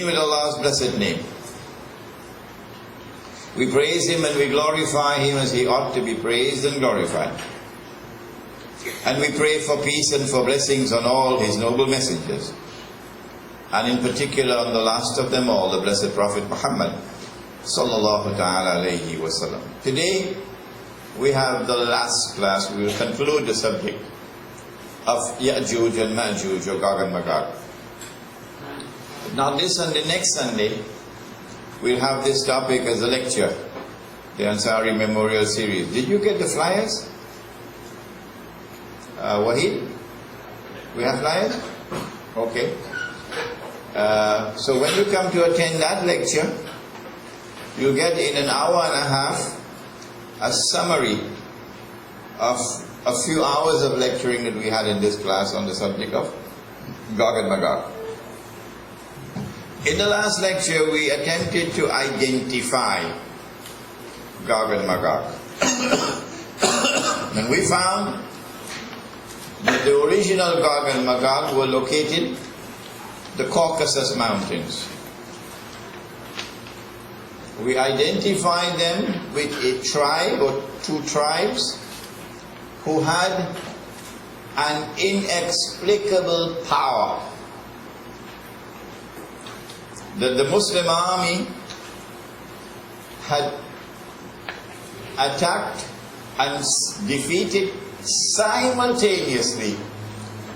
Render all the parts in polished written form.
With Allah's blessed name. We praise Him and we glorify Him as He ought to be praised and glorified. And we pray for peace and for blessings on all His noble messengers, and in particular on the last of them all, the blessed Prophet Muhammad sallallahu ta'ala alayhi wa sallam. Today we have the last class. We will conclude the subject of Ya'juj and Ma'juj, or Gog and Magog. Now this Sunday, next Sunday, we'll have this topic as a lecture, the Ansari Memorial Series. Did you get the flyers? Wahid? We have flyers? Okay. So when you come to attend that lecture, you'll get in an hour and a half a summary of a few hours of lecturing that we had in this class on the subject of Gog and Magog. In the last lecture, we attempted to identify Gog and Magog. And we found that the original Gog and Magog were located in the Caucasus Mountains. We identified them with a tribe or two tribes who had an inexplicable power that the Muslim army had attacked and defeated simultaneously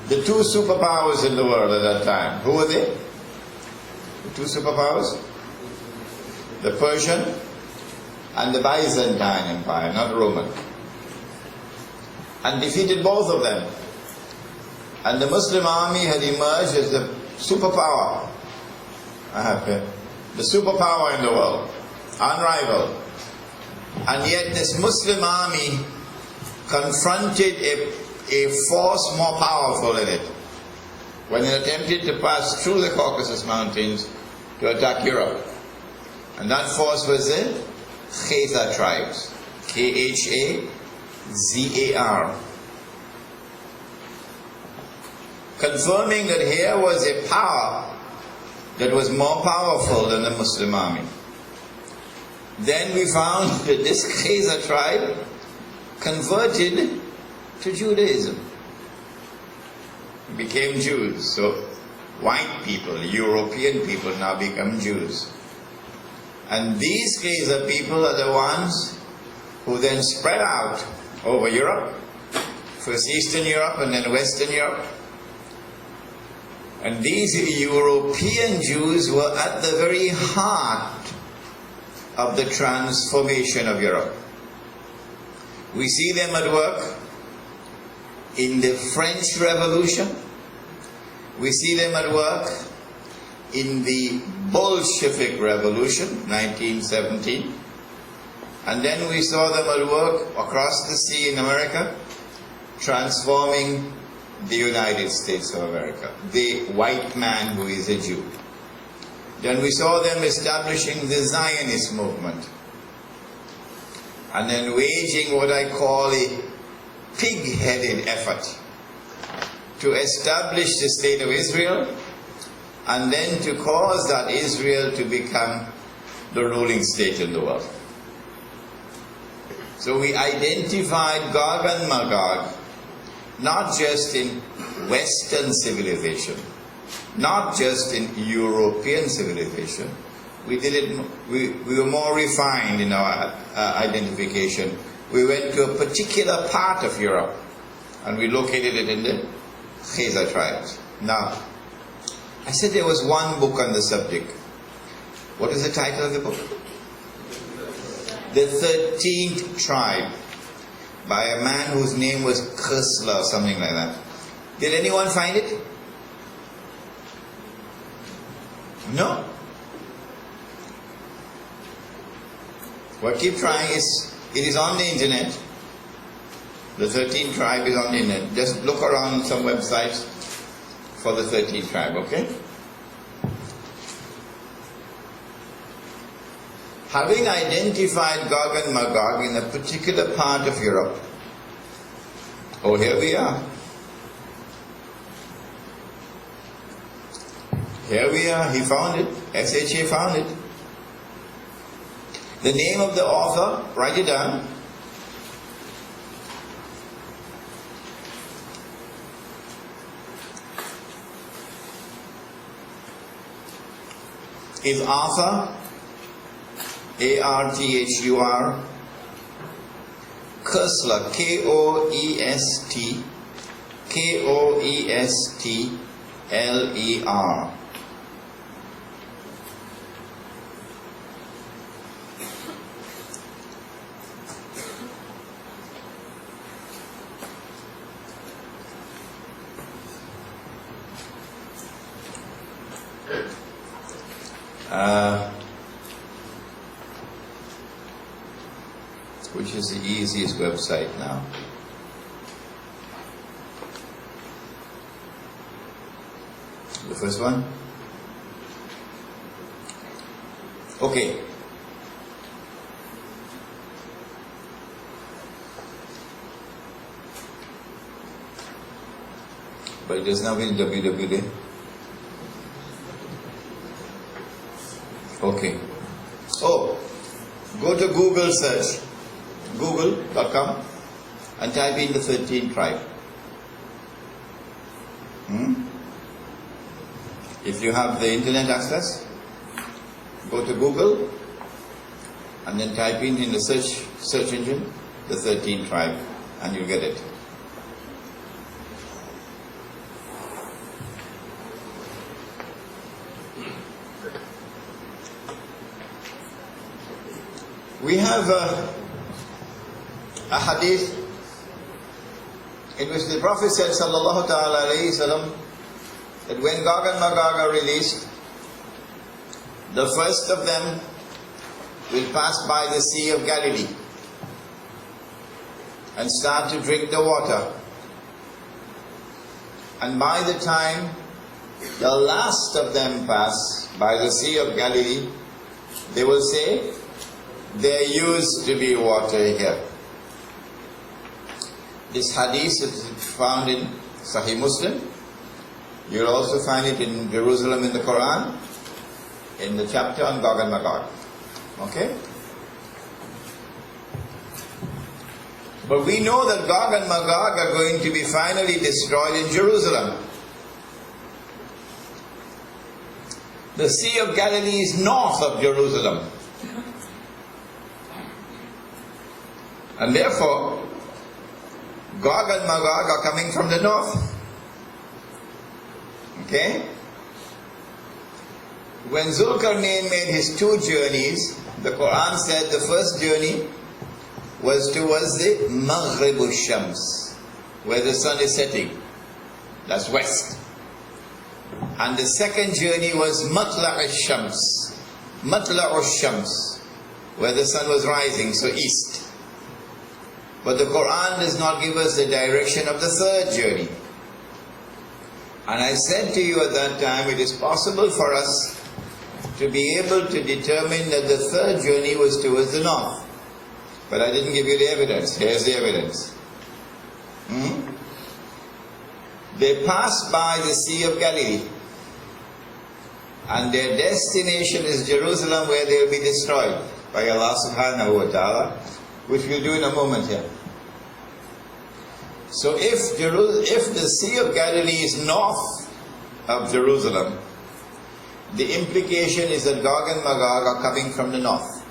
the two superpowers in the world at that time. Who were they? The two superpowers? The Persian and the Byzantine Empire, not Roman. And defeated both of them. And the Muslim army had emerged as the superpower. The superpower in the world, unrivaled. And yet this Muslim army confronted a force more powerful in it when it attempted to pass through the Caucasus Mountains to attack Europe. And that force was the Khazar tribes, Khazar. Confirming that here was a power that was more powerful than the Muslim army. Then we found that this Khazar tribe converted to Judaism, became Jews. So white people, European people now become Jews. And these Khazar people are the ones who then spread out over Europe, first Eastern Europe and then Western Europe. And these European Jews were at the very heart of the transformation of Europe. We see them at work in the French Revolution. We see them at work in the Bolshevik Revolution, 1917. And then we saw them at work across the sea in America, transforming the United States of America, the white man who is a Jew. Then we saw them establishing the Zionist movement, and then waging what I call a pig-headed effort to establish the state of Israel, and then to cause that Israel to become the ruling state in the world. So we identified Gog and Magog not just in Western civilization, not just in European civilization. We were more refined in our identification. We went to a particular part of Europe and we located it in the Khazar tribes. Now, I said there was one book on the subject. What is the title of the book? The 13th Tribe, by a man whose name was Kursler, or something like that. Did anyone find it? No? Well, keep trying. It is on the internet. The 13th Tribe is on the internet. Just look around some websites for the 13th Tribe, okay? Having identified Gog and Magog in a particular part of Europe, oh, here we are. Here we are, he found it. SHA found it. The name of the author, write it down. Is Arthur, A-R-T-H-U-R, Koestler, K-O-E-S-T, K-O-E-S-T-L-E-R. Which is the easiest website now? The first one? Okay. But it is now in www. Okay. Oh, go to Google search, google.com, and type in the 13th tribe. If you have the internet access, go to Google and then type in the search engine the 13th tribe, and you'll get it. We have a hadith in which the Prophet said, sallallahu ta'ala alayhi wasallam, that when Gog and Magog are released, the first of them will pass by the Sea of Galilee and start to drink the water. And by the time the last of them pass by the Sea of Galilee, they will say, there used to be water here. This hadith is found in Sahih Muslim. You'll also find it in Jerusalem in the Quran, in the chapter on Gog and Magog. Okay? But we know that Gog and Magog are going to be finally destroyed in Jerusalem. The Sea of Galilee is north of Jerusalem. And therefore, Gog and Magog are coming from the north. Okay? When Zulkarnain made his 2 journeys, the Quran said the first journey was towards the Maghrib al-Shams, where the sun is setting. That's west. And the second journey was Matla' al-Shams, where the sun was rising, so east. But the Quran does not give us the direction of the third journey. And I said to you at that time, it is possible for us to be able to determine that the third journey was towards the north. But I didn't give you the evidence. Here's the evidence. They passed by the Sea of Galilee, and their destination is Jerusalem, where they will be destroyed by Allah subhanahu wa ta'ala, which we'll do in a moment here. So if the Sea of Galilee is north of Jerusalem, the implication is that Gog and Magog are coming from the north.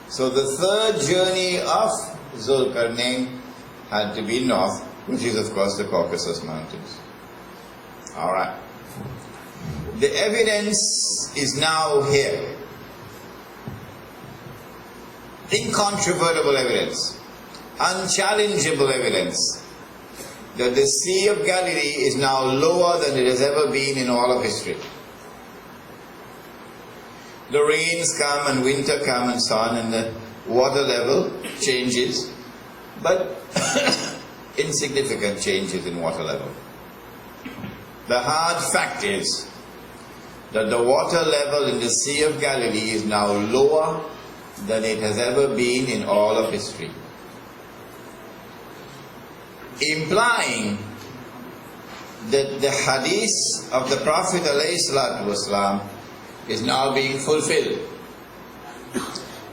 So the third journey of Zulkarnain had to be north, which is of course the Caucasus Mountains. Alright. The evidence is now here. Incontrovertible evidence, unchallengeable evidence, that the Sea of Galilee is now lower than it has ever been in all of history. The rains come and winter come and so on, and the water level changes, but insignificant changes in water level. The hard fact is that the water level in the Sea of Galilee is now lower than it has ever been in all of history. that the hadith of the Prophet ﷺ is now being fulfilled.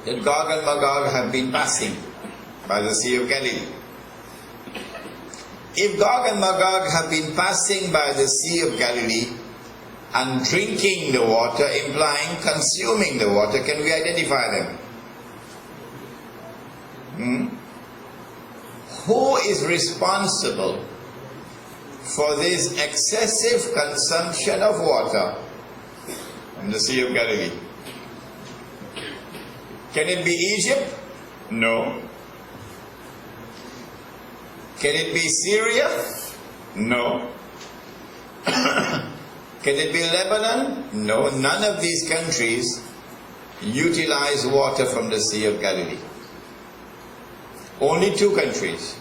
That Gog and Magog have been passing by the Sea of Galilee. If Gog and Magog have been passing by the Sea of Galilee and drinking the water, implying consuming the water, can we identify them? Who is responsible for this excessive consumption of water in the Sea of Galilee? Can it be Egypt? No. Can it be Syria? No. Can it be Lebanon? No. None of these countries utilize water from the Sea of Galilee. Only two countries.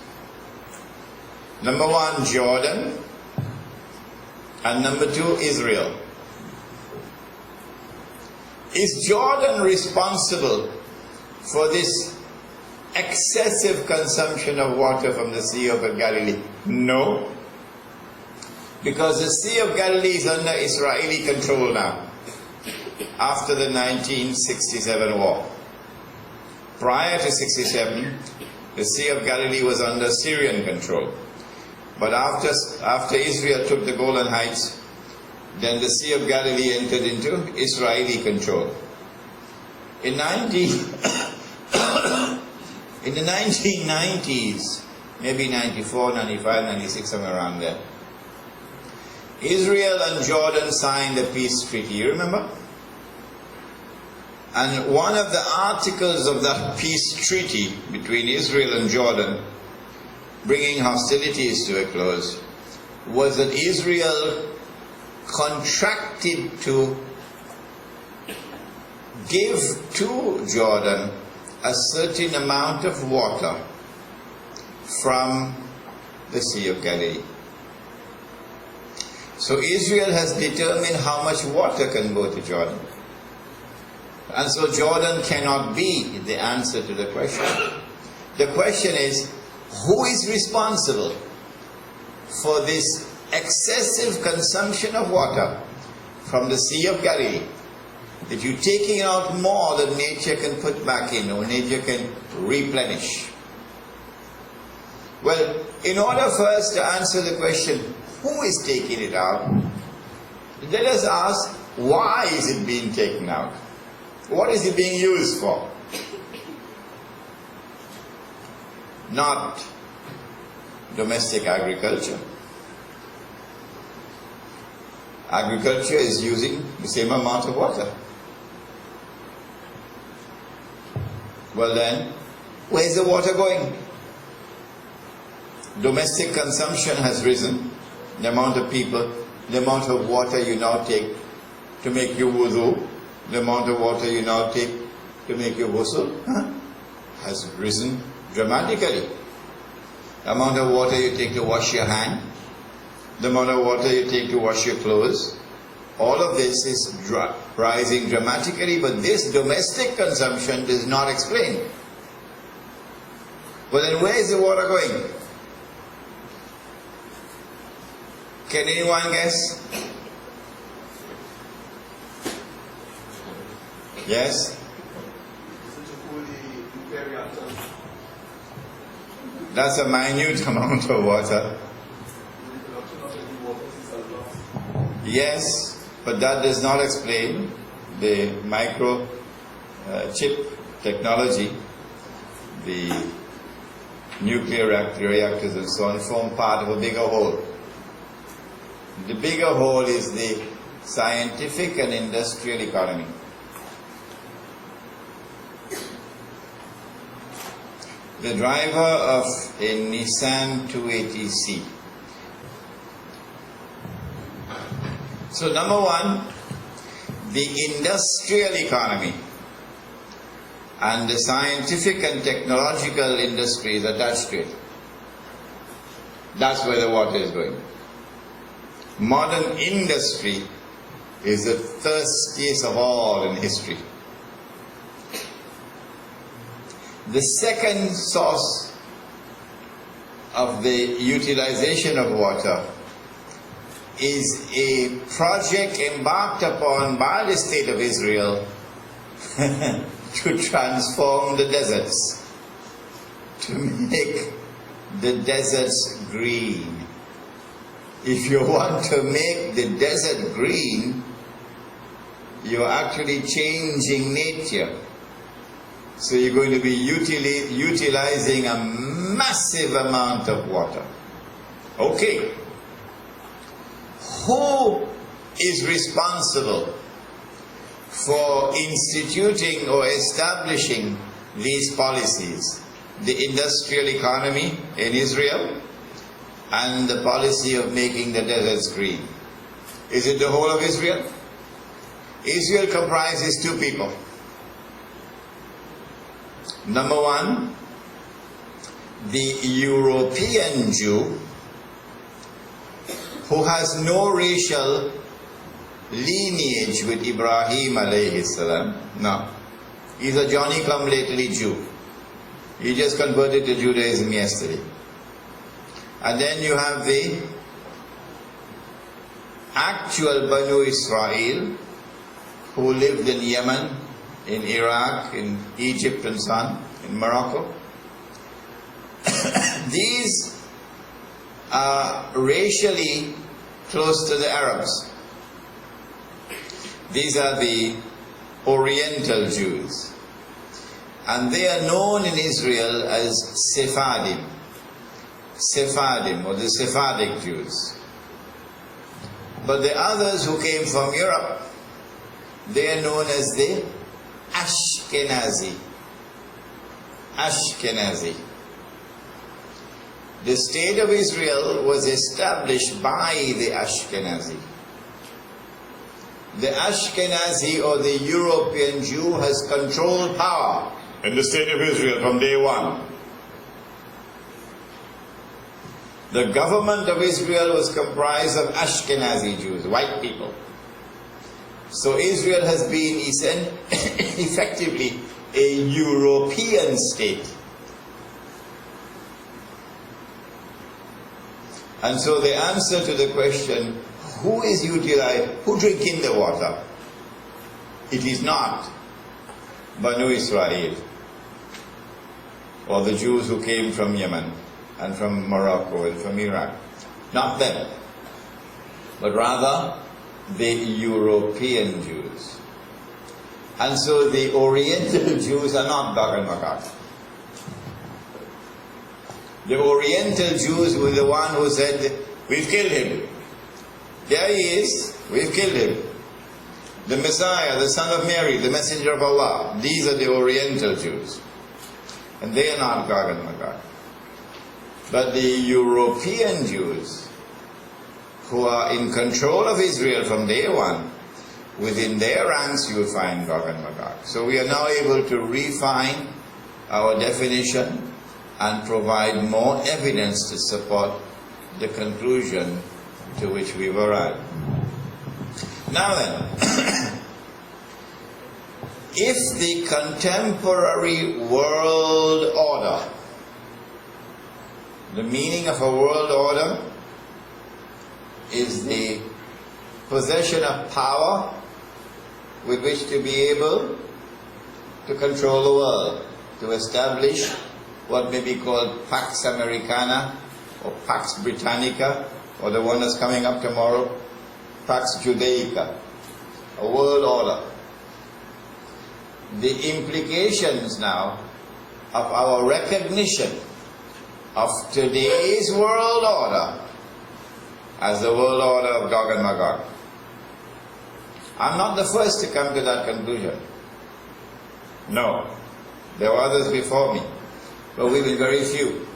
Number one, Jordan, and number two, Israel. Is Jordan responsible for this excessive consumption of water from the Sea of Galilee? No. Because the Sea of Galilee is under Israeli control now, after the 1967 war. Prior to 67, the Sea of Galilee was under Syrian control. But after Israel took the Golan Heights, then the Sea of Galilee entered into Israeli control. In the 1990s, maybe 94, 95, 96, somewhere around there, Israel and Jordan signed a peace treaty, you remember? And one of the articles of that peace treaty between Israel and Jordan, bringing hostilities to a close, was that Israel contracted to give to Jordan a certain amount of water from the Sea of Galilee. So Israel has determined how much water can go to Jordan. And so Jordan cannot be the answer to the question. The question is, who is responsible for this excessive consumption of water from the Sea of Galilee? That you're taking out more than nature can put back in, or nature can replenish. Well, in order for us to answer the question, who is taking it out? Let us ask, why is it being taken out? What is it being used for? Not domestic agriculture. Agriculture is using the same amount of water. Well then, where's the water going? Domestic consumption has risen. The amount of people, the amount of water you now take to make your wudu, the amount of water you now take to make your ghusl has risen dramatically. The amount of water you take to wash your hand, the amount of water you take to wash your clothes, all of this is rising dramatically, but this domestic consumption does not explain. Well then, where is the water going? Can anyone guess? Yes? That's a minute amount of water. Yes, but that does not explain the micro chip technology, the nuclear reactors and so on form part of a bigger whole. The bigger whole is the scientific and industrial economy. The driver of a Nissan 280C. So number one, the industrial economy and the scientific and technological industries attached to it. That's where the water is going. Modern industry is the thirstiest of all in history. The second source of the utilization of water is a project embarked upon by the state of Israel to transform the deserts, to make the deserts green. If you want to make the desert green, you're actually changing nature. So you're going to be utilizing a massive amount of water. Okay. Who is responsible for instituting or establishing these policies? The industrial economy in Israel and the policy of making the deserts green. Is it the whole of Israel? Israel comprises two people. Number one, the European Jew, who has no racial lineage with Ibrahim alayhi salam. No. He's a Johnny-come-lately Jew. He just converted to Judaism yesterday. And then you have the actual Banu Israel, who lived in Yemen, in Iraq, in Egypt and so on, in Morocco. These are racially close to the Arabs. These are the Oriental Jews. And they are known in Israel as Sephardim. Sephardim, or the Sephardic Jews. But the others who came from Europe, they are known as the Ashkenazi. Ashkenazi. The state of Israel was established by the Ashkenazi. The Ashkenazi, or the European Jew, has controlled power in the state of Israel from day one. The government of Israel was comprised of Ashkenazi Jews, white people. So Israel has been effectively a European state. And so the answer to the question, who is drinking the water? It is not Banu Israel, or the Jews who came from Yemen and from Morocco and from Iraq. Not them, but rather the European Jews. And so the Oriental Jews are not Gog and Magog. The Oriental Jews were the one who said, we've killed him. There he is, we've killed him. The Messiah, the son of Mary, the messenger of Allah. These are the Oriental Jews. And they are not Gog and Magog. But the European Jews, who are in control of Israel from day one, within their ranks you will find Gog and Magog. So we are now able to refine our definition and provide more evidence to support the conclusion to which we've arrived. Now then, if the contemporary world order, the meaning of a world order is the possession of power with which to be able to control the world, to establish what may be called Pax Americana or Pax Britannica, or the one that's coming up tomorrow, Pax Judaica, a world order. The implications now of our recognition of today's world order as the world order of Gog and Magog. I'm not the first to come to that conclusion. No. There were others before me. But we've been very few.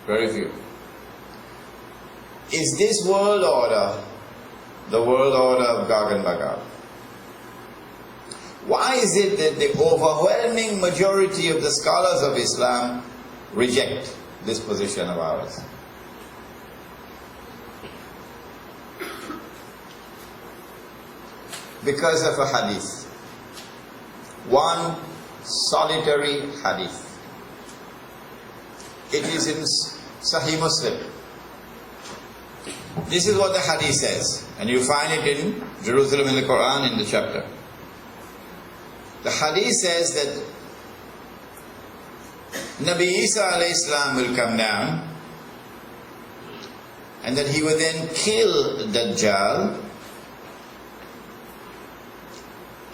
Very few. Is this world order the world order of Gog and Magog? Why is it that the overwhelming majority of the scholars of Islam reject this position of ours? Because of a hadith. One solitary hadith. It is in Sahih Muslim. This is what the hadith says, and you find it in Jerusalem in the Quran in the chapter. The hadith says that Nabi Isa alayhi salam will come down, and that he will then kill Dajjal,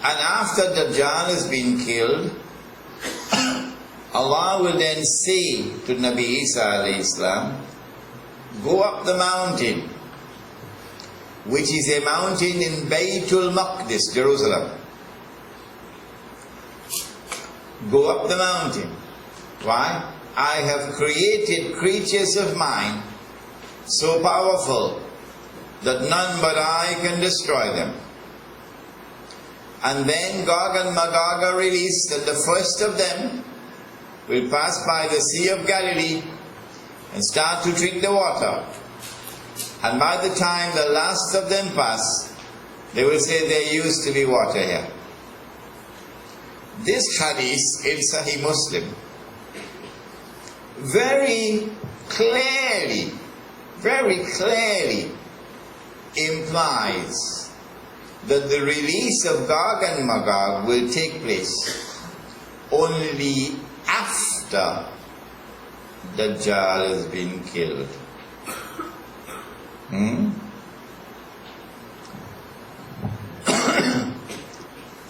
and after Dajjal has been killed, Allah will then say to Nabi Isa alayhi salam, go up the mountain, which is a mountain in Baytul Maqdis, Jerusalem. Go up the mountain. Why? I have created creatures of mine so powerful that none but I can destroy them. And then Gog and Magog are released, and the first of them will pass by the Sea of Galilee and start to drink the water. And by the time the last of them pass, they will say there used to be water here. This hadith in Sahih Muslim very clearly implies that the release of Gog and Magog will take place only after Dajjal has been killed.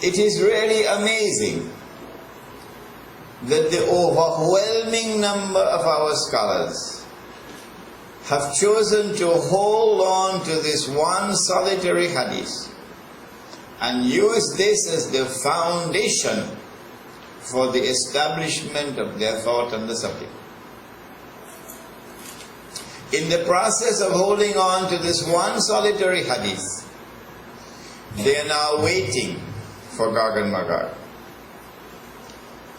It is really amazing that the overwhelming number of our scholars have chosen to hold on to this one solitary hadith and use this as the foundation for the establishment of their thought on the subject. In the process of holding on to this one solitary hadith, they are now waiting for Gog and Magog.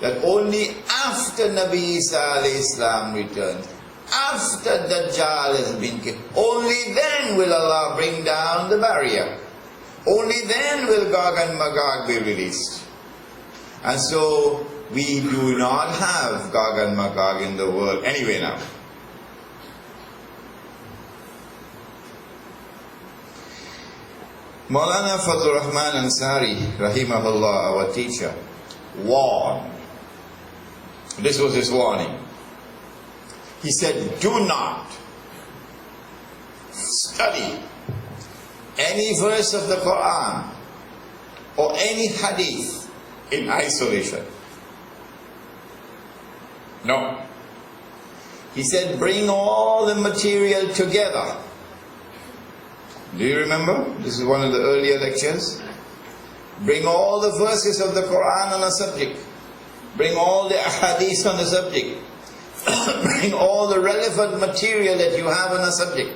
That only after Nabi Isa alayhi salam returns, after Dajjal has been killed, only then will Allah bring down the barrier. Only then will Gog and Magog be released. And so we do not have Gog and Magog in the world anyway now. Maulana Fadlur Rahman Ansari, rahimahullah, our teacher, warned. This was his warning. He said, do not study any verse of the Quran or any hadith in isolation. No. He said, bring all the material together. Do you remember? This is one of the earlier lectures. Bring all the verses of the Quran on a subject. Bring all the hadith on the subject. Bring all the relevant material that you have on a subject.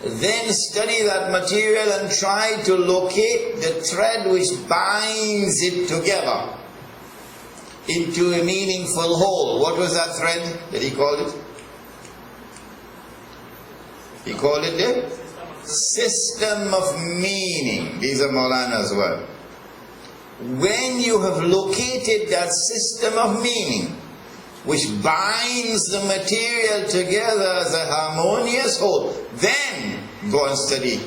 Then study that material and try to locate the thread which binds it together into a meaningful whole. What was that thread that he called it? He called it the system of meaning. These are Maulana's words. When you have located that system of meaning, which binds the material together as a harmonious whole, then go and study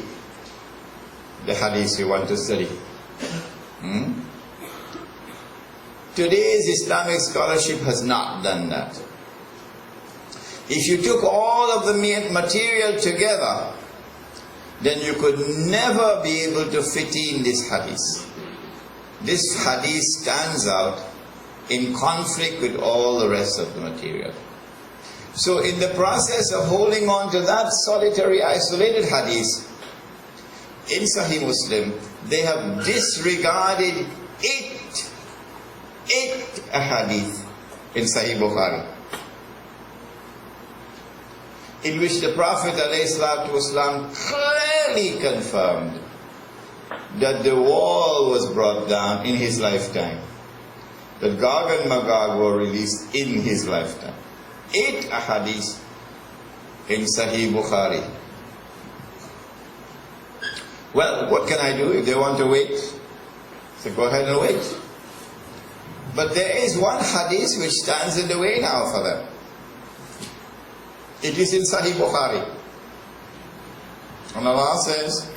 the hadith you want to study. Today's Islamic scholarship has not done that. If you took all of the material together, then you could never be able to fit in this hadith. This hadith stands out in conflict with all the rest of the material. So in the process of holding on to that solitary isolated hadith in Sahih Muslim, they have disregarded it a hadith in Sahih Bukhari, in which the Prophet ﷺ clearly confirmed that the wall was brought down in his lifetime, that Gog and Magog were released in his lifetime. 8 ahadith in Sahih Bukhari. Well, what can I do if they want to wait? So go ahead and wait. But there is one hadith which stands in the way now for them. It is in Sahih Bukhari. And Allah says,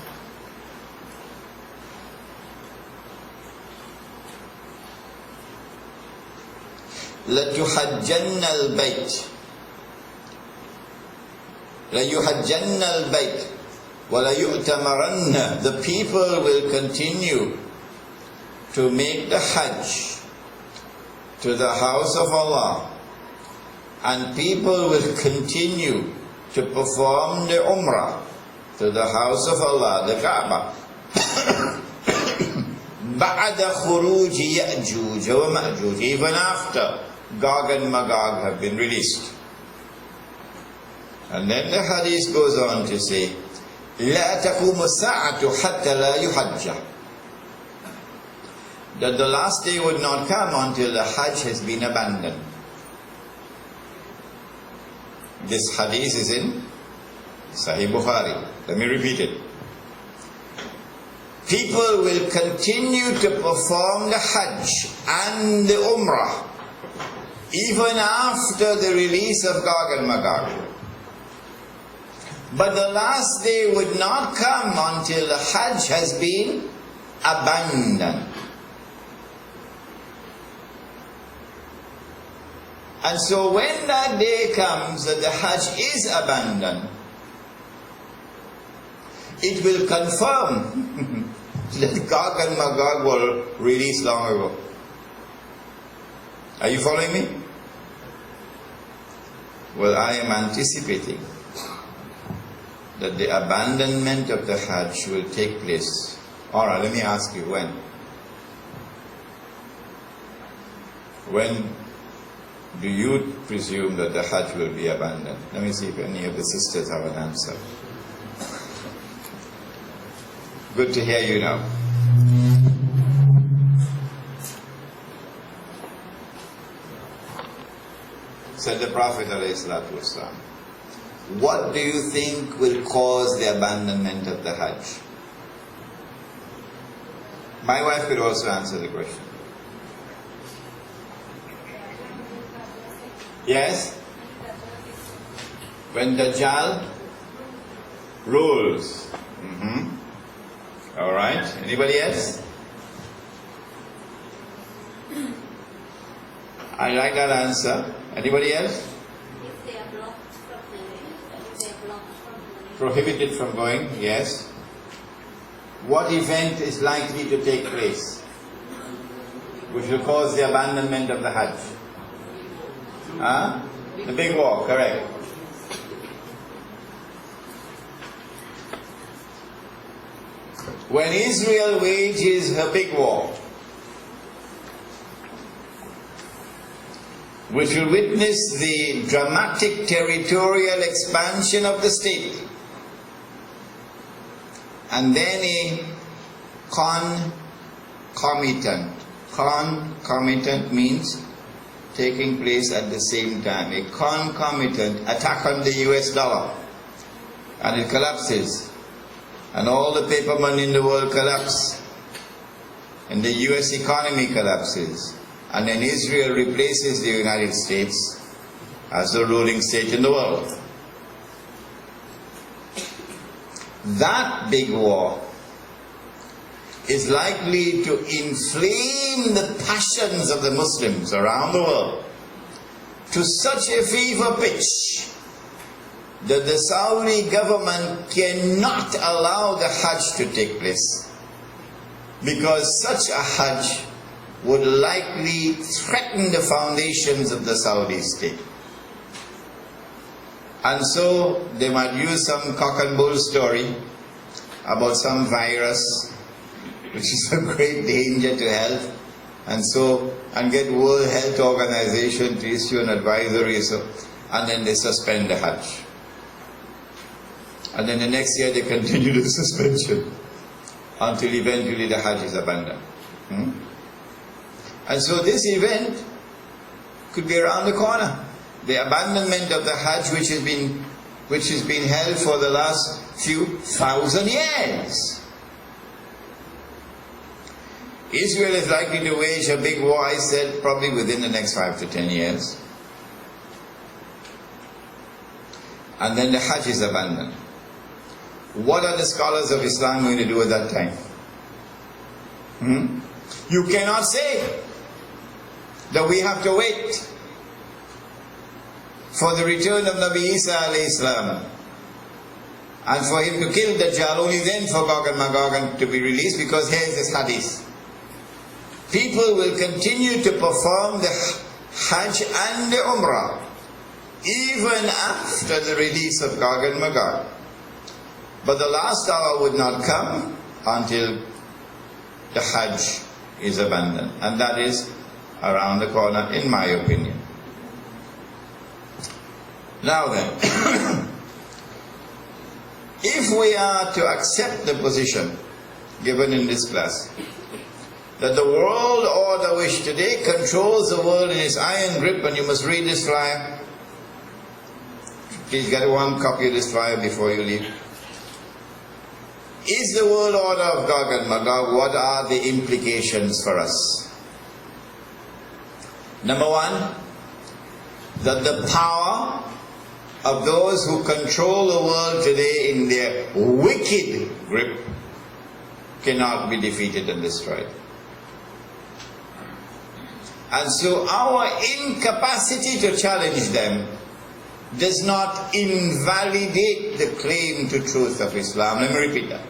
لَتُحَجَّنَّ الْبَيْتِ لَيُحَجَّنَّ الْبَيْتِ وَلَيُؤْتَمَرَنَّ. The people will continue to make the Hajj to the house of Allah, and people will continue to perform the Umrah to the house of Allah, the Kaaba. بَعْدَ خُرُوجِ يَأْجُوج وَمَأْجُوج, even after Gog and Magog have been released. And then the hadith goes on to say, لا تقوم الساعة حتى لا يحج, that the last day would not come until the Hajj has been abandoned. This hadith is in Sahih Bukhari. Let me repeat it. People will continue to perform the Hajj and the Umrah even after the release of Gog and Magog. But the last day would not come until the Hajj has been abandoned. And so when that day comes that the Hajj is abandoned, it will confirm that Gog and Magog were released long ago. Are you following me? Well, I am anticipating that the abandonment of the Hajj will take place. Alright, let me ask you, when? When do you presume that the Hajj will be abandoned? Let me see if any of the sisters have an answer. Good to hear you now. Said the Prophet ﷺ, what do you think will cause the abandonment of the Hajj? My wife could also answer the question. Yes? When Dajjal rules. Alright, anybody else? I like that answer. Anybody else? If they are blocked from the Prohibited from going, yes. What event is likely to take place which will cause the abandonment of the Hajj? The big war, correct. When Israel wages her big war, which will witness the dramatic territorial expansion of the state, and then a concomitant means taking place at the same time, a concomitant attack on the US dollar, and it collapses, and all the paper money in the world collapse, and the US economy collapses, and then Israel replaces the United States as the ruling state in the world. That big war is likely to inflame the passions of the Muslims around the world to such a fever pitch that the Saudi government cannot allow the Hajj to take place, because such a Hajj would likely threaten the foundations of the Saudi state. And so they might use some cock and bull story about some virus which is a great danger to health, and get World Health Organization to issue an advisory, and then they suspend the Hajj. And then the next year they continue the suspension until eventually the Hajj is abandoned. And so this event could be around the corner. The abandonment of the Hajj, which has been held for the last few thousand years. Israel is likely to wage a big war, I said, probably within the next 5 to 10 years. And then the Hajj is abandoned. What are the scholars of Islam going to do at that time? You cannot say that we have to wait for the return of Nabi Isa alayhi salam and for him to kill Dajjal, only then for Gog and Magog to be released, because here is this hadith. People will continue to perform the Hajj and the Umrah even after the release of Gog and Magog. But the last hour would not come until the Hajj is abandoned. And that is around the corner, in my opinion. Now then, if we are to accept the position given in this class, that the world order which today controls the world in its iron grip, and you must read this flyer. Please get one copy of this flyer before you leave. Is the world order of Gog and Magog? What are the implications for us? Number one, that the power of those who control the world today in their wicked grip cannot be defeated and destroyed. And so our incapacity to challenge them does not invalidate the claim to truth of Islam. Let me repeat that.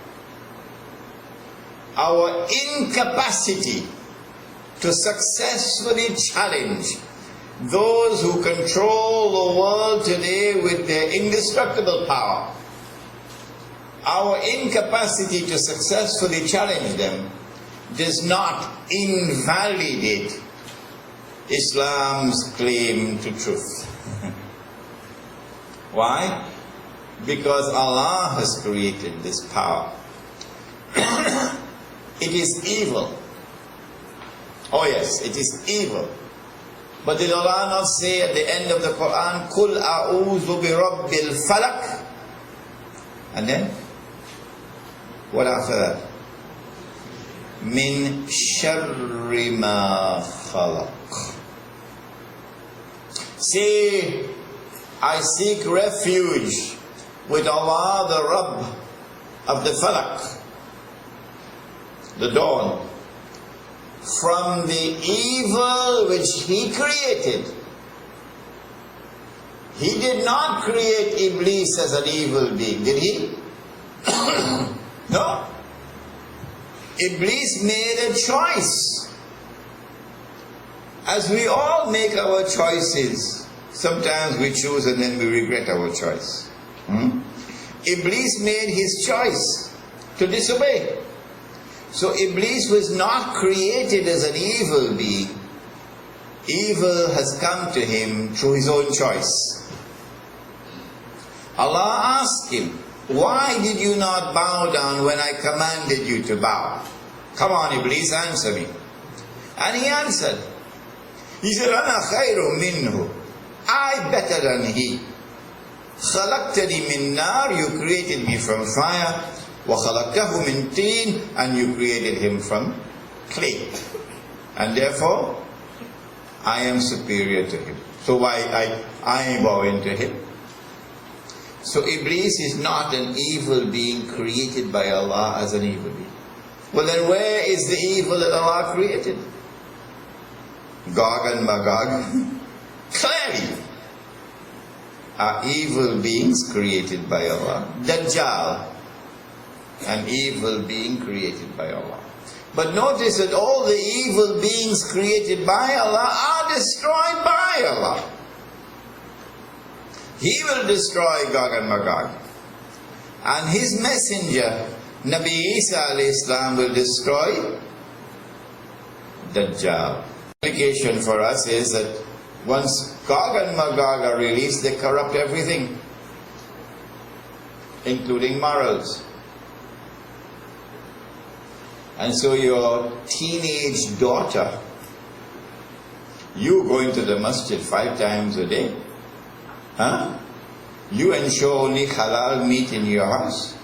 Our incapacity to successfully challenge those who control the world today with their indestructible power, our incapacity to successfully challenge them does not invalidate Islam's claim to truth. Why? Because Allah has created this power. It is evil. Oh yes, it is evil. But did Allah not say at the end of the Quran, Kul a'udhu bi rabbil falak? And then, what after that? Min sharri ma khalaq. Say, I seek refuge with Allah, the Rabb of the falak, the dawn, from the evil which He created. He did not create Iblis as an evil being, did He? No. Iblis made a choice. As we all make our choices, sometimes we choose and then we regret our choice. Iblis made his choice to disobey. So Iblis was not created as an evil being. Evil has come to him through his own choice. Allah asked him, why did you not bow down when I commanded you to bow? Come on, Iblis, answer me. And he answered. He said, Ana khayru minhu. I better than he. Khalaqtani min nar. You created me from fire. Wa khalaqtahu min teen. And you created him from clay. And therefore, I am superior to him. So why I bow into him? So Iblis is not an evil being created by Allah as an evil being. Well then where is the evil that Allah created? Gog and Magog clearly are evil beings created by Allah. Dajjal, an evil being created by Allah. But notice that all the evil beings created by Allah are destroyed by Allah. He will destroy Gog and Magog. And His messenger, Nabi Isa alayhi salam, will destroy Dajjal. The implication for us is that once Gog and Magog are released, they corrupt everything, including morals. And so your teenage daughter, you going to the masjid 5 times a day, you ensure only halal meat in your house.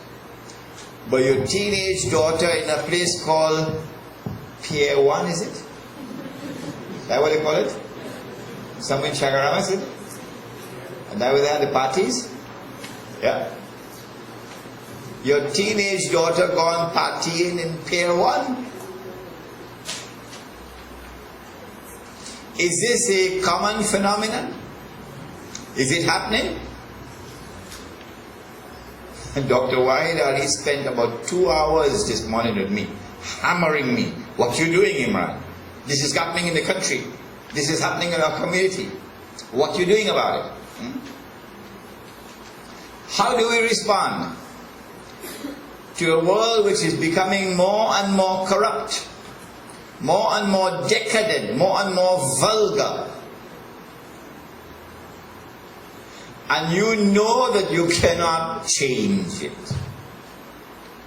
But your teenage daughter in a place called Pier 1, is it? Is that what they call it? Somewhere in Chagarama, is it? And that where they have the parties? Yeah. Your teenage daughter gone partying in Pier 1? Is this a common phenomenon? Is it happening? Dr. Wahid Ali spent about 2 hours this morning with me, hammering me. What you doing, Imran? This is happening in the country. This is happening in our community. What you doing about it? How do we respond to a world which is becoming more and more corrupt, more and more decadent, more and more vulgar? And you know that you cannot change it.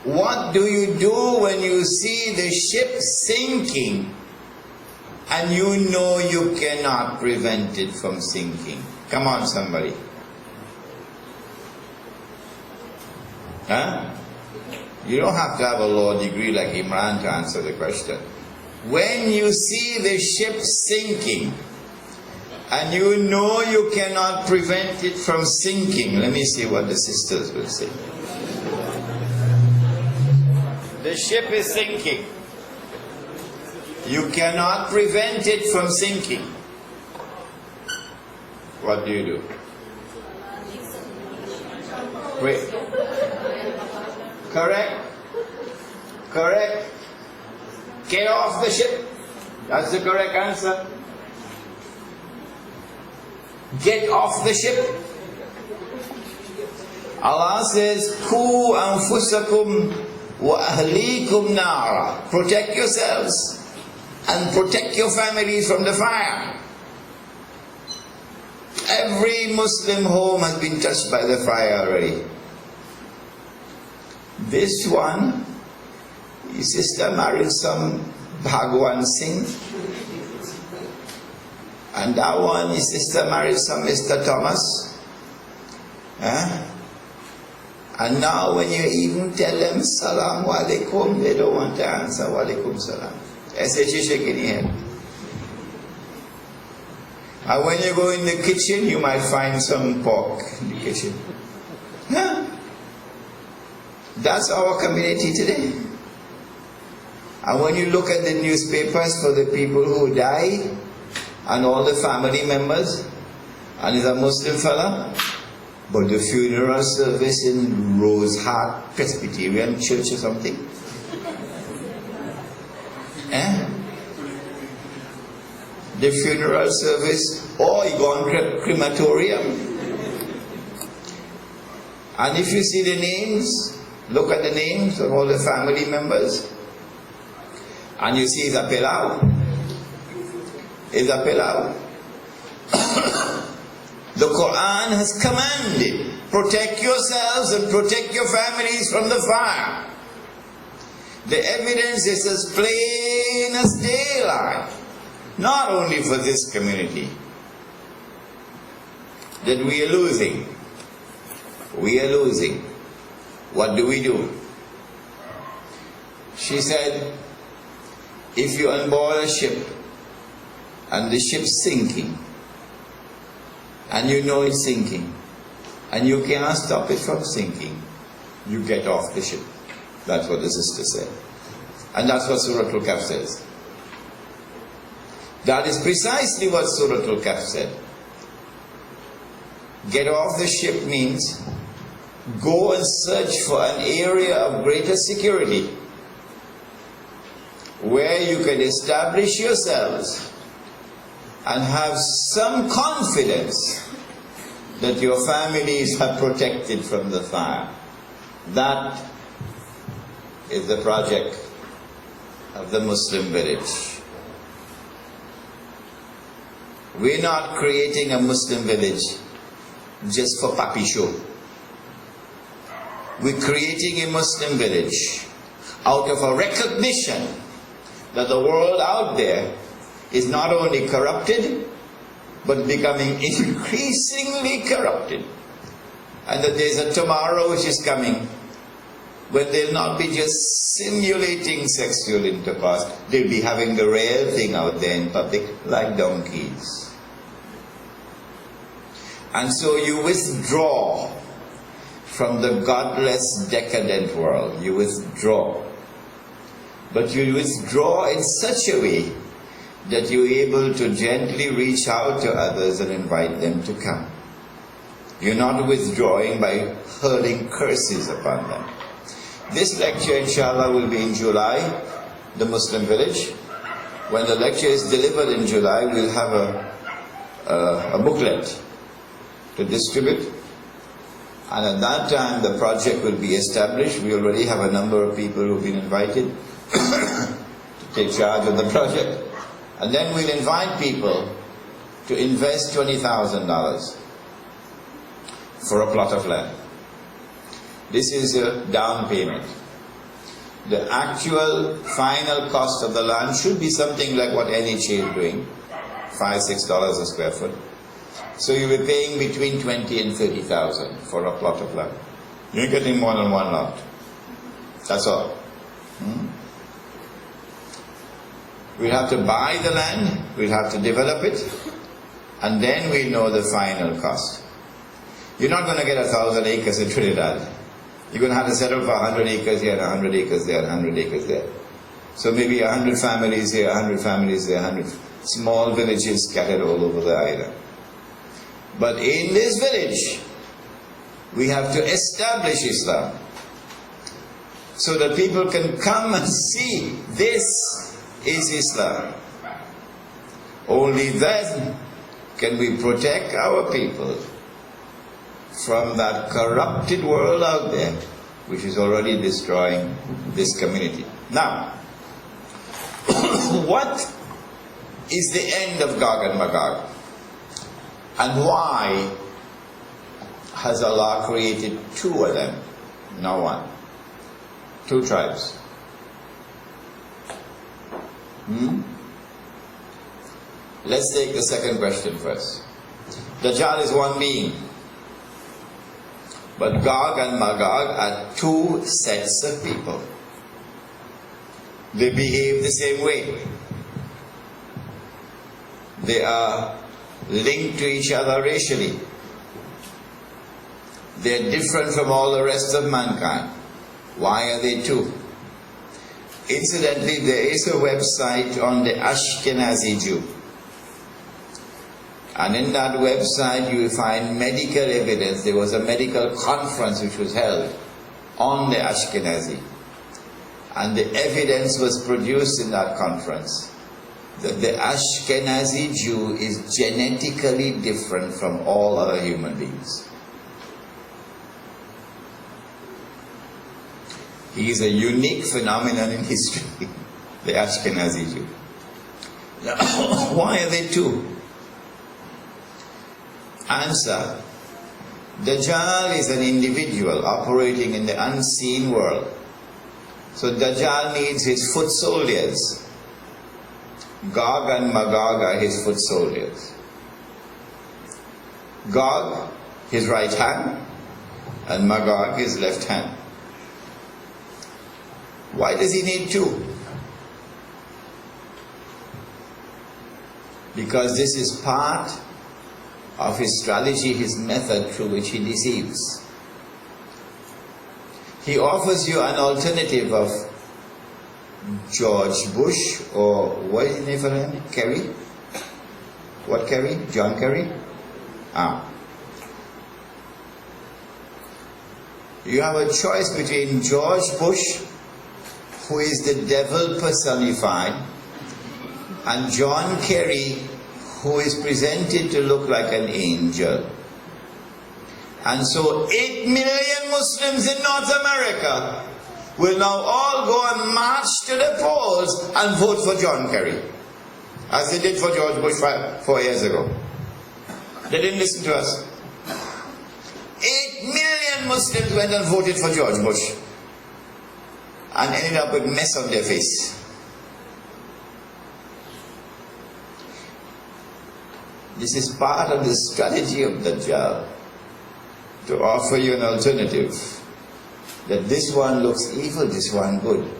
What do you do when you see the ship sinking and you know you cannot prevent it from sinking? Come on, somebody. Huh? You don't have to have a law degree like Imran to answer the question. When you see the ship sinking and you know you cannot prevent it from sinking, let me see what the sisters will say. The ship is sinking. You cannot prevent it from sinking. What do you do? Wait. Correct? Correct? Get off the ship. That's the correct answer. Get off the ship. Allah says, Ku anfusakum wa ahlikum nara. Protect yourselves and protect your families from the fire. Every Muslim home has been touched by the fire already. This one, his sister married some Bhagwan Singh. And that one, his sister married some Mr. Thomas. And now when you even tell them Salaam Alaikum, they don't want to answer Wa Alaikum Salam. I said, she's shaking your head. And when you go in the kitchen, you might find some pork in the kitchen. That's our community today. And when you look at the newspapers for the people who died, and all the family members, and it's a Muslim fella, but the funeral service in Rose Heart Presbyterian Church or something. The funeral service, or you go on crematorium. And if you see the names, look at the names of all the family members, and you see the pilau. Is a pilau. The Quran has commanded, protect yourselves and protect your families from the fire. The evidence is as plain as daylight, not only for this community, that we are losing. We are losing. What do we do? She said, if you're on board a ship, and the ship's sinking, and you know it's sinking, and you cannot stop it from sinking, you get off the ship. That's what the sister said. And that's what Surah Al-Kahf says. That is precisely what Surah Al-Kahf said. Get off the ship means go and search for an area of greater security where you can establish yourselves and have some confidence that your families are protected from the fire. That is the project of the Muslim village. We're not creating a Muslim village just for papi show. We're creating a Muslim village out of a recognition that the world out there is not only corrupted, but becoming increasingly corrupted. And that there's a tomorrow which is coming when they'll not be just simulating sexual intercourse, they'll be having the real thing out there in public like donkeys. And so you withdraw from the godless, decadent world. You withdraw. But you withdraw in such a way that you're able to gently reach out to others and invite them to come. You're not withdrawing by hurling curses upon them. This lecture, inshallah, will be in July, the Muslim village. When the lecture is delivered in July, we'll have a booklet to distribute. And at that time, the project will be established. We already have a number of people who've been invited to take charge of the project. And then we'll invite people to invest $20,000 for a plot of land. This is a down payment. The actual final cost of the land should be something like what NHA is doing, $5-6 a square foot. So you'll be paying between $20,000 and $30,000 for a plot of land. You're getting more than one lot. That's all. We'll have to buy the land, we'll have to develop it, and then we know the final cost. You're not going to get 1,000 acres in Trinidad. You're going to have to settle for 100 acres here and 100 acres there and 100 acres there. So maybe 100 families here, 100 families there, 100 small villages scattered all over the island. But in this village, we have to establish Islam so that people can come and see this is Islam. Only then can we protect our people from that corrupted world out there, which is already destroying this community. Now, what is the end of Gog and Magog? And why has Allah created two of them, not one? Two tribes. Let's take the second question first. Dajjal is one being. But Gog and Magog are two sets of people. They behave the same way. They are linked to each other racially. They are different from all the rest of mankind. Why are they two? Incidentally, there is a website on the Ashkenazi Jew. And in that website you will find medical evidence. There was a medical conference which was held on the Ashkenazi. And the evidence was produced in that conference that the Ashkenazi Jew is genetically different from all other human beings. He is a unique phenomenon in history, the Ashkenazi Jew. Now, why are they two? Answer. Dajjal is an individual operating in the unseen world. So Dajjal needs his foot soldiers. Gog and Magog are his foot soldiers. Gog, his right hand, and Magog, his left hand. Why does he need two? Because this is part of his strategy, his method through which he deceives. He offers you an alternative of George Bush, or what is his name for him? Kerry? What Kerry? John Kerry? You have a choice between George Bush, who is the devil personified, and John Kerry, who is presented to look like an angel. And so 8 million Muslims in North America will now all go and march to the polls and vote for John Kerry, as they did for George Bush 4 years ago. They didn't listen to us. 8 million Muslims went and voted for George Bush and ended up with mess on their face. This is part of the strategy of Dajjal, to offer you an alternative. That this one looks evil, this one good.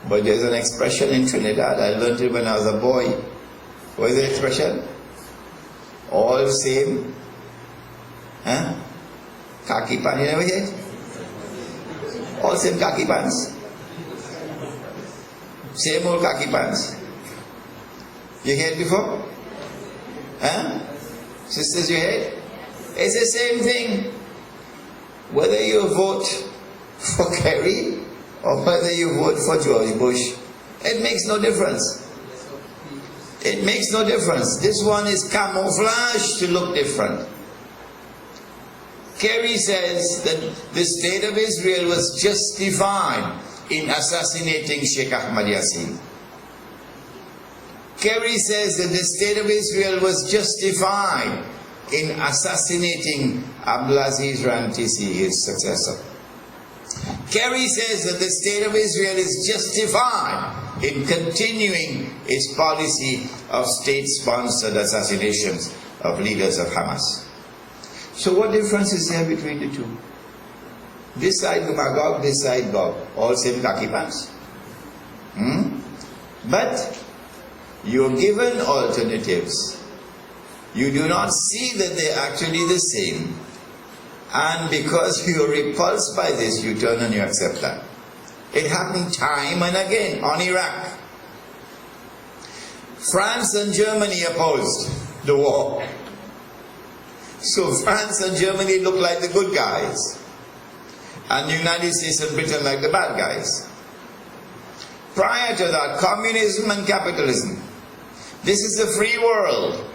But there's an expression in Trinidad, I learned it when I was a boy. What is the expression? All same, Khaki pants, you never hear it? All same khaki pants. Same old khaki pants. You heard it before? Huh? Sisters, you heard? It's the same thing. Whether you vote for Kerry or whether you vote for George Bush, it makes no difference. It makes no difference. This one is camouflage to look different. Kerry says that the state of Israel was justified in assassinating Sheikh Ahmad Yassin. Kerry says that the state of Israel was justified in assassinating Abdulaziz Rantisi, his successor. Kerry says that the state of Israel is justified in continuing its policy of state-sponsored assassinations of leaders of Hamas. So what difference is there between the two? This side Magog, this side Gog, all same khaki pants. But you're given alternatives. You do not see that they're actually the same. And because you're repulsed by this, you turn and you accept that. It happened time and again on Iraq. France and Germany opposed the war. So France and Germany look like the good guys. And the United States and Britain like the bad guys. Prior to that, communism and capitalism. This is the free world.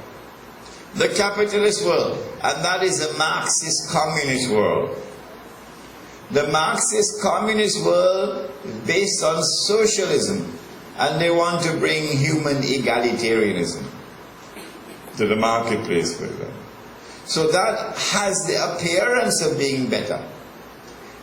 The capitalist world, and that is the Marxist communist world. The Marxist communist world is based on socialism, and they want to bring human egalitarianism to the marketplace for them. So that has the appearance of being better.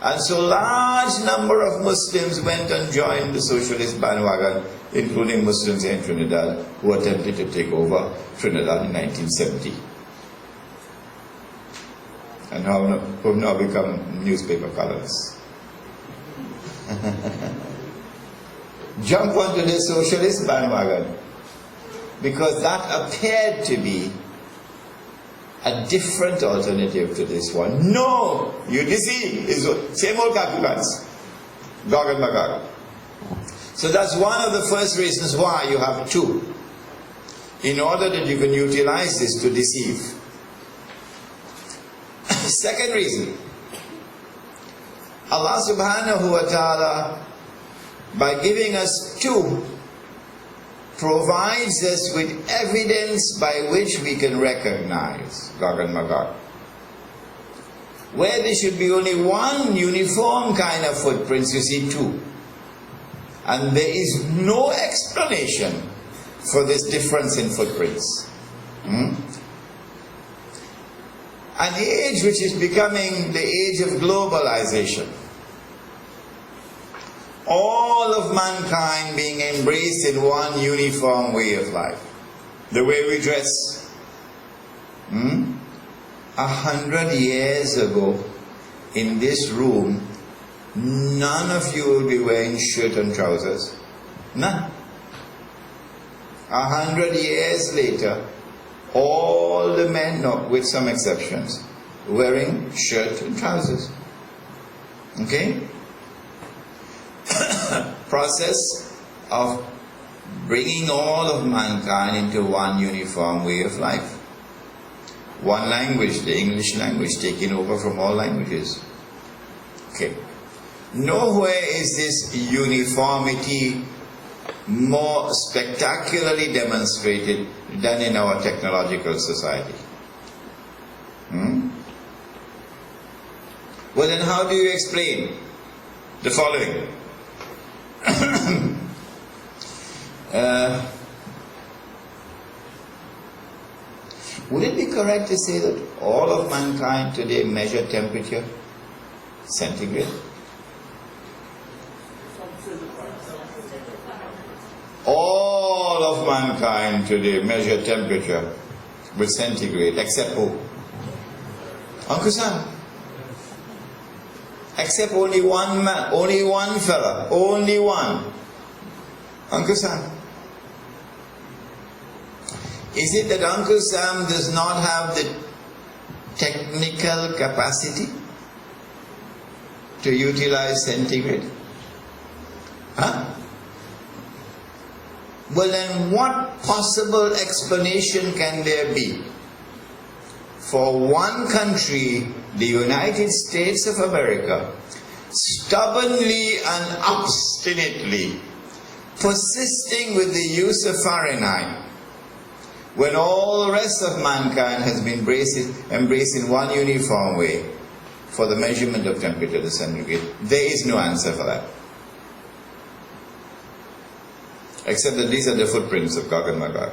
And so large number of Muslims went and joined the socialist bandwagon, including Muslims in Trinidad who attempted to take over Trinidad in 1970. And who have now become newspaper columnists. Jump onto the socialist bandwagon because that appeared to be a different alternative to this one. No! You deceive. It's same old khaki pants. Gog and Magog. So that's one of the first reasons why you have two. In order that you can utilize this to deceive. Second reason. Allah subhanahu wa ta'ala, by giving us two, provides us with evidence by which we can recognize Gog and Magog. Where there should be only one uniform kind of footprints, you see two. And there is no explanation for this difference in footprints. An age which is becoming the age of globalization. All of mankind being embraced in one uniform way of life. The way we dress. 100 years ago, in this room, none of you will be wearing shirt and trousers. None. 100 years later, all the men, no, with some exceptions, wearing shirt and trousers. Okay? Process of bringing all of mankind into one uniform way of life. One language, the English language, taking over from all languages. Okay. Nowhere is this uniformity more spectacularly demonstrated than in our technological society. Well, then how do you explain the following? Would it be correct to say that all of mankind today measure temperature, centigrade? All of mankind today measure temperature with centigrade, except who? Uncle Sam. Except only one man, only one fella, only one. Uncle Sam. Is it that Uncle Sam does not have the technical capacity to utilize centigrade? Huh? Well then, what possible explanation can there be for one country, the United States of America, stubbornly and obstinately persisting with the use of Fahrenheit when all the rest of mankind has been embraced in one uniform way for the measurement of temperature, the centigrade? There is no answer for that. Except that these are the footprints of Gog and Magog.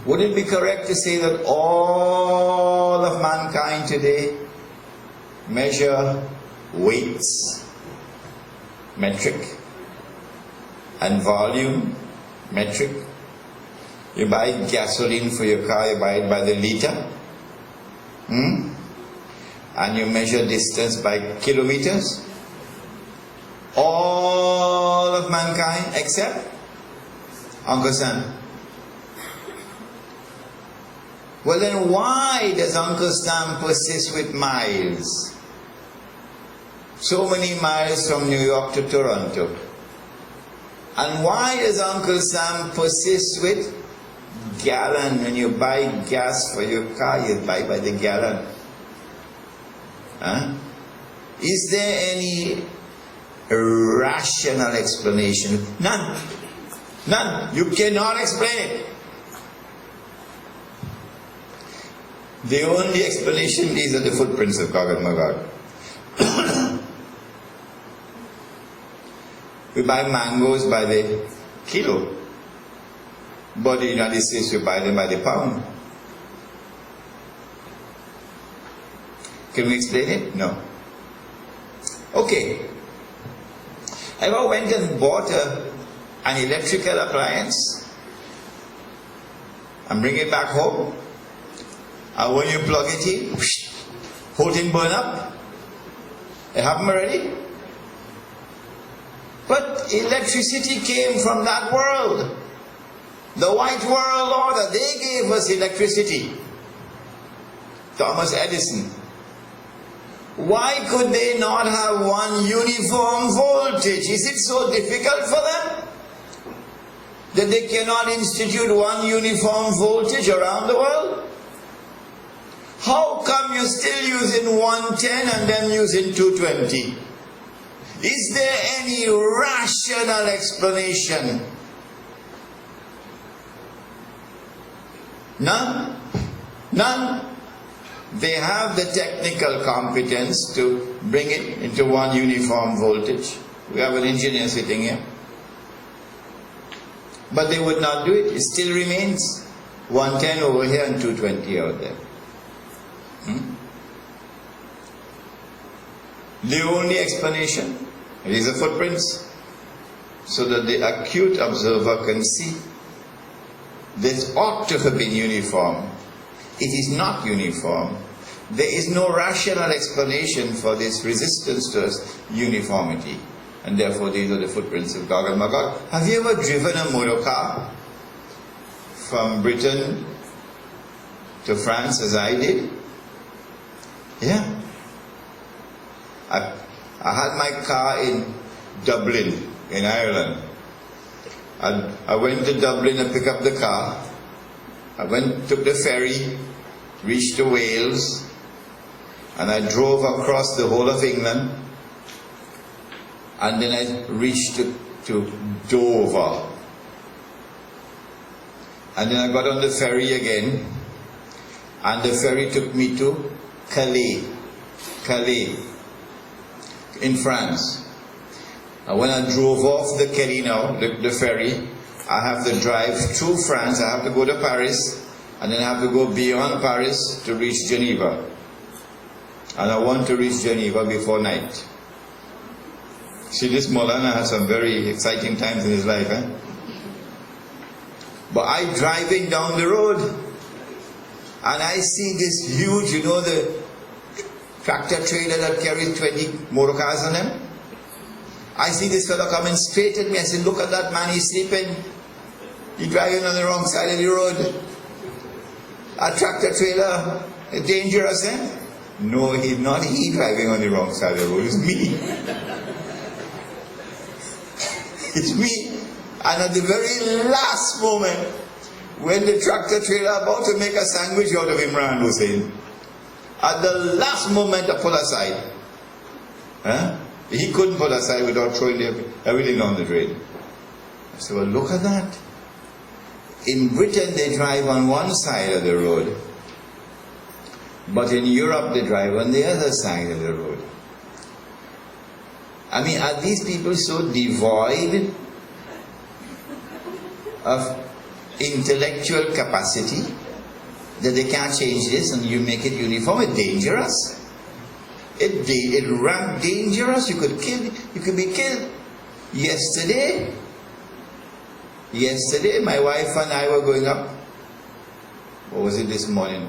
Would it be correct to say that all of mankind today measure weights, metric, and volume, metric? You buy gasoline for your car, you buy it by the liter. And you measure distance by kilometers. All of mankind except Uncle Sam. Well then, why does Uncle Sam persist with miles? So many miles from New York to Toronto. And why does Uncle Sam persist with gallon? When you buy gas for your car, you buy by the gallon. Huh? Is there any rational explanation? None. None. You cannot explain it. The only explanation, these are the footprints of Gog and Magog. We buy mangoes by the kilo, but in the United States we buy them by the pound. Can we explain it? No. Okay. Ever went and bought an electrical appliance and bring it back home? And when you plug it in, whole thing burn up? It happened already? But electricity came from that world. The White World Order, they gave us electricity. Thomas Edison. Why could they not have one uniform voltage? Is it so difficult for them that they cannot institute one uniform voltage around the world? How come you're still using 110 and them using 220? Is there any rational explanation? None? None? They have the technical competence to bring it into one uniform voltage. We have an engineer sitting here. But they would not do it. It still remains 110 over here and 220 out there. The only explanation, these are footprints, so that the acute observer can see this ought to have been uniform. It is not uniform. There is no rational explanation for this resistance to uniformity. And therefore these are the footprints of Gog and Magog. Have you ever driven a motor car from Britain to France as I did? Yeah. I had my car in Dublin, in Ireland. I went to Dublin and picked up the car. I took the ferry, reached to Wales, and I drove across the whole of England. And then I reached to Dover. And then I got on the ferry again, and the ferry took me to Calais, in France. And when I drove off the Calais now, the ferry, I have to drive through France, I have to go to Paris, and then I have to go beyond Paris to reach Geneva. And I want to reach Geneva before night. See, this Molana has some very exciting times in his life, eh? But I driving down the road, and I see this huge, you know, the tractor trailer that carries 20 motor cars on them. I see this fellow coming straight at me. I said, look at that man, he's sleeping. He's driving on the wrong side of the road. A tractor trailer, dangerous, eh? No, he's not he driving on the wrong side of the road, it's me. It's me. And at the very last moment, when the tractor trailer about to make a sandwich out of Imran Hussein, at the last moment I pull aside. He couldn't pull aside without throwing everything down the drain. I said, well, look at that. In Britain they drive on one side of the road, but in Europe they drive on the other side of the road. I mean, are these people so devoid of intellectual capacity that they can't change this and you make it uniform? It's dangerous. It ranked dangerous. You could be killed. Yesterday, my wife and I were going up, what was it this morning,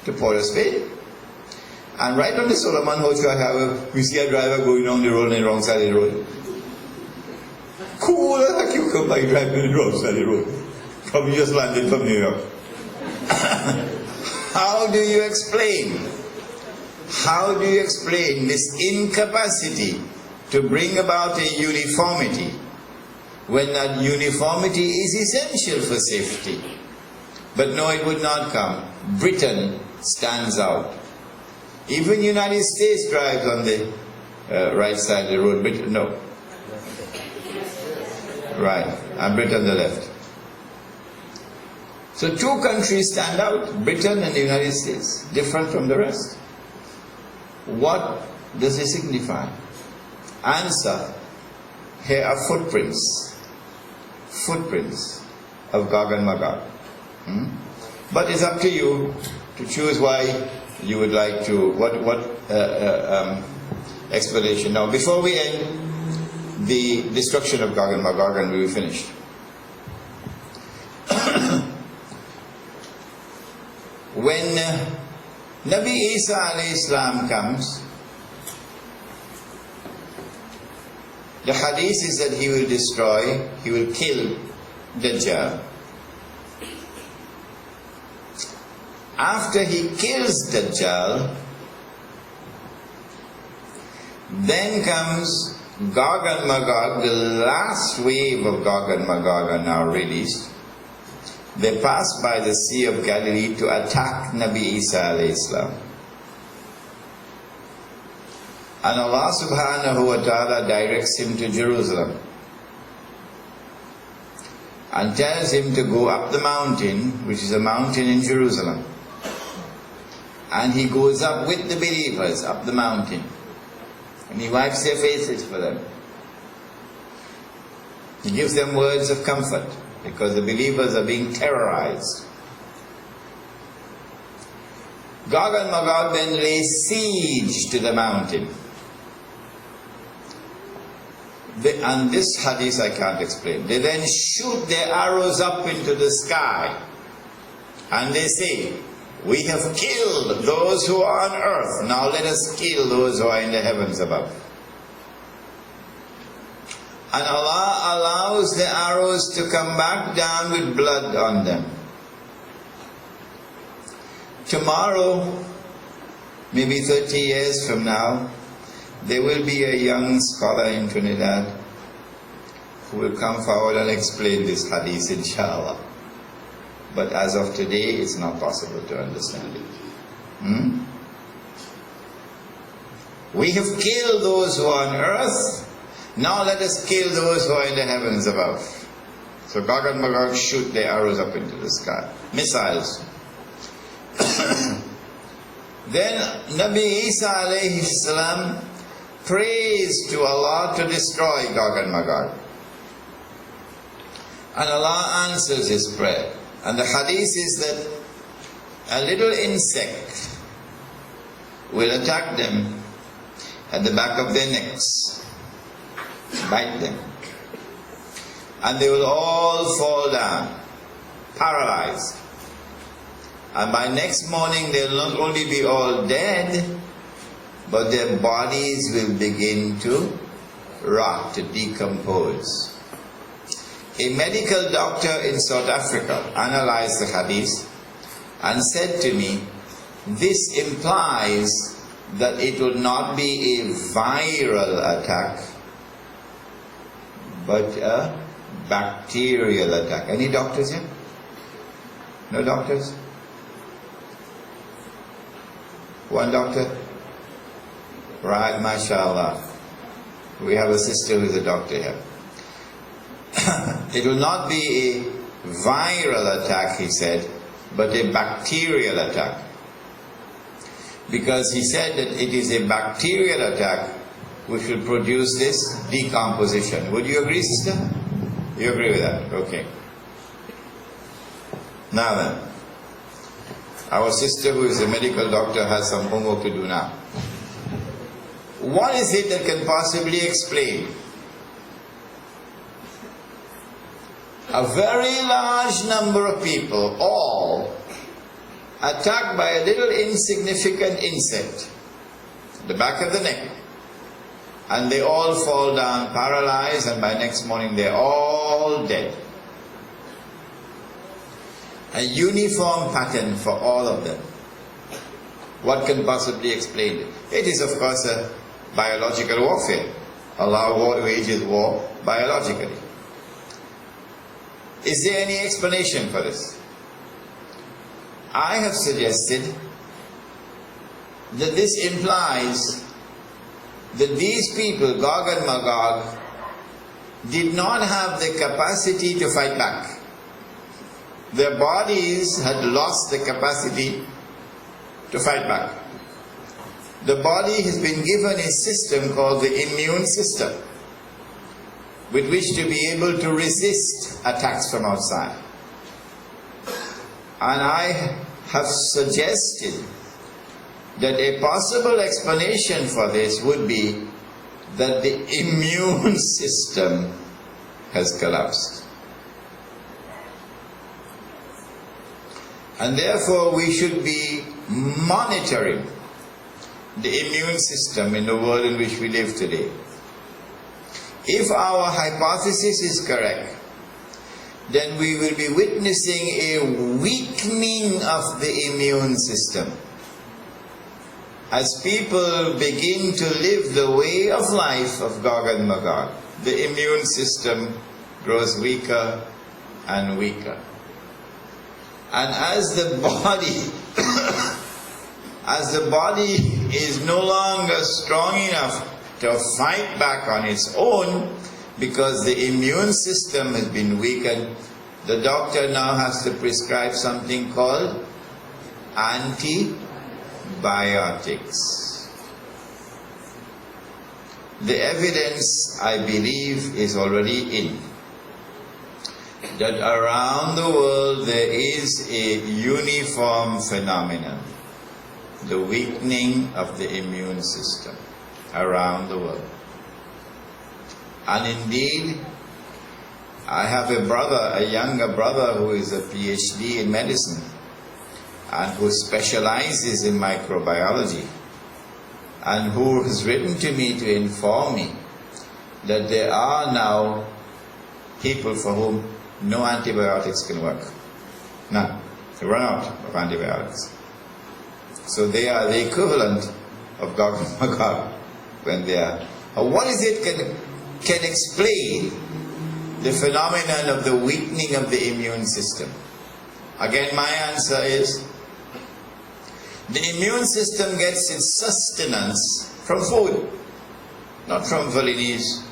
to Port of Spain. And right on the Solomon Hotel Highway, we see a driver going down the road on the wrong side of the road. Cool as a cucumber driving on the wrong side of the road. Probably just landed from New York. How do you explain this incapacity to bring about a uniformity when that uniformity is essential for safety? But no, it would not come. Britain stands out. Even the United States drives on the right side of the road. Britain, no. Right, and Britain on the left. So two countries stand out, Britain and the United States, different from the rest. What does it signify? Answer, here are footprints of Gog and Magog. But it's up to you to choose why you would like to, what explanation. Now, before we end the destruction of Gog and Magog, and we will finish. When Nabi Isa alayhi salam comes, the hadith is that he will destroy, he will kill Dajjal. After he kills Dajjal, then comes Gog and Magog. The last wave of Gog and Magog are now released. They pass by the Sea of Galilee to attack Nabi Isa alayhi salam. And Allah subhanahu wa ta'ala directs him to Jerusalem and tells him to go up the mountain, which is a mountain in Jerusalem. And he goes up with the believers up the mountain. And he wipes their faces for them. He gives them words of comfort, because the believers are being terrorized. Gog and Magog then lay siege to the mountain. And this hadith I can't explain. They then shoot their arrows up into the sky. And they say, we have killed those who are on earth. Now let us kill those who are in the heavens above. And Allah allows the arrows to come back down with blood on them. Tomorrow, maybe 30 years from now, there will be a young scholar in Trinidad who will come forward and explain this hadith, inshallah. But as of today, it's not possible to understand it. We have killed those who are on earth. Now let us kill those who are in the heavens above. So Gog and Magog shoot their arrows up into the sky. Missiles. Then Nabi Isa alayhi salam prays to Allah to destroy Gog and Magog. And Allah answers his prayer. And the hadith is that a little insect will attack them at the back of their necks, bite them, and they will all fall down, paralyzed. And by next morning they'll not only be all dead, but their bodies will begin to rot, to decompose. A medical doctor in South Africa analyzed the hadith and said to me this implies that it will not be a viral attack, but a bacterial attack. Any doctors here? No doctors? One doctor? Right, mashallah. We have a sister who is a doctor here. It will not be a viral attack, he said, but a bacterial attack. Because he said that it is a bacterial attack which will produce this decomposition. Would you agree, sister? You agree with that? Okay. Now then, our sister who is a medical doctor has some homework to do now. What is it that can possibly explain a very large number of people, all attacked by a little insignificant insect, the back of the neck, and they all fall down paralyzed, and by next morning they're all dead? A uniform pattern for all of them. What can possibly explain it? It is, of course, a biological warfare. Allah wages war biologically. Is there any explanation for this? I have suggested that this implies that these people, Gog and Magog, did not have the capacity to fight back. Their bodies had lost the capacity to fight back. The body has been given a system called the immune system, with which to be able to resist attacks from outside. And I have suggested that a possible explanation for this would be that the immune system has collapsed. And therefore we should be monitoring the immune system in the world in which we live today. If our hypothesis is correct, then we will be witnessing a weakening of the immune system. As people begin to live the way of life of Gog and Magog, the immune system grows weaker and weaker. And as the body is no longer strong enough to fight back on its own, because the immune system has been weakened, the doctor now has to prescribe something called antibiotics. The evidence, I believe, is already in that around the world there is a uniform phenomenon, the weakening of the immune system around the world. And indeed, I have a brother, a younger brother, who is a PhD in medicine and who specializes in microbiology, and who has written to me to inform me that there are now people for whom no antibiotics can work. None. They run out of antibiotics. So they are the equivalent of Gog and Magog when they are. What is it can explain the phenomenon of the weakening of the immune system? Again, my answer is the immune system gets its sustenance from food, not from Valini's